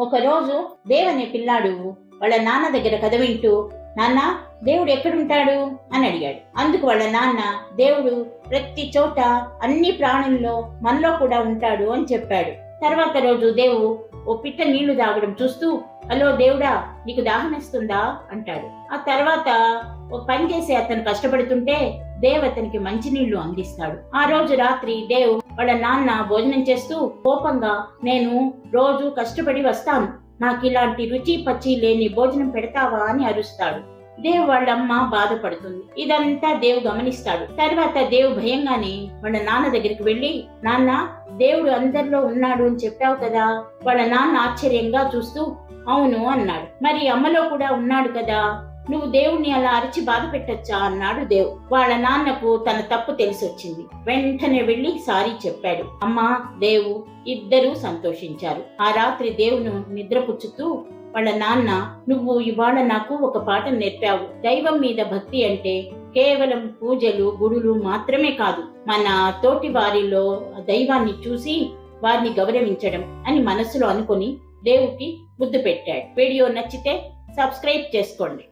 ఒకరోజు దేవ్ అనే పిల్లాడు వాళ్ళ నాన్న దగ్గర కథ వింటూ, నాన్న దేవుడు ఎక్కడుంటాడు అని అడిగాడు. అందుకు వాళ్ళ నాన్న, దేవుడు ప్రతి చోట అన్ని ప్రాణుల్లో మనలో కూడా ఉంటాడు అని చెప్పాడు. తర్వాత రోజు దేవు ఓ పిట్ట నీళ్లు తాగడం చూస్తూ, హలో దేవుడా, నీకు దాహమేస్తుందా అంటాడు. ఆ తర్వాత ఓ పని చేసి అతను కష్టపడుతుంటే దేవ్ అతనికి మంచినీళ్లు అందిస్తాడు. ఆ రోజు రాత్రి దేవ్ వాళ్ళ నాన్న భోజనం చేస్తూ కోపంగా, నేను రోజు కష్టపడి వస్తాను, నాకు ఇలాంటి రుచి పచ్చి లేని భోజనం పెడతావా అని అరుస్తాడు. దేవ్ వాళ్ళమ్మ బాధపడుతుంది. ఇదంతా దేవ్ గమనిస్తాడు. తర్వాత దేవ్ భయంగానే వాళ్ళ నాన్న దగ్గరికి వెళ్లి, నాన్న దేవుడు అందరిలో ఉన్నాడు అని చెప్పావు కదా. వాళ్ళ నాన్న ఆశ్చర్యంగా చూస్తూ, అవును అన్నాడు. మరి అమ్మలో కూడా ఉన్నాడు కదా, నువ్వు దేవుణ్ణి అలా అరిచి బాధ పెట్టచ్చా అన్నాడు దేవ్. వాళ్ళ నాన్నకు తన తప్పు తెలిసొచ్చింది. వెంటనే వెళ్లి సారీ చెప్పాడు. అమ్మా, దేవు ఇద్దరూ సంతోషించారు. ఆ రాత్రి దేవును నిద్రపుచ్చుతూ వాళ్ళ నాన్న, నువ్వు ఇవాళ నాకు ఒక పాఠం నేర్పావు. దైవం మీద భక్తి అంటే కేవలం పూజలు గుడులు మాత్రమే కాదు, మన తోటి వారిలో దైవాన్ని చూసి వారిని గౌరవించడం అని మనసులో అనుకొని దేవుకి ముద్దు పెట్టాడు. వీడియో నచ్చితే సబ్స్క్రైబ్ చేసుకోండి.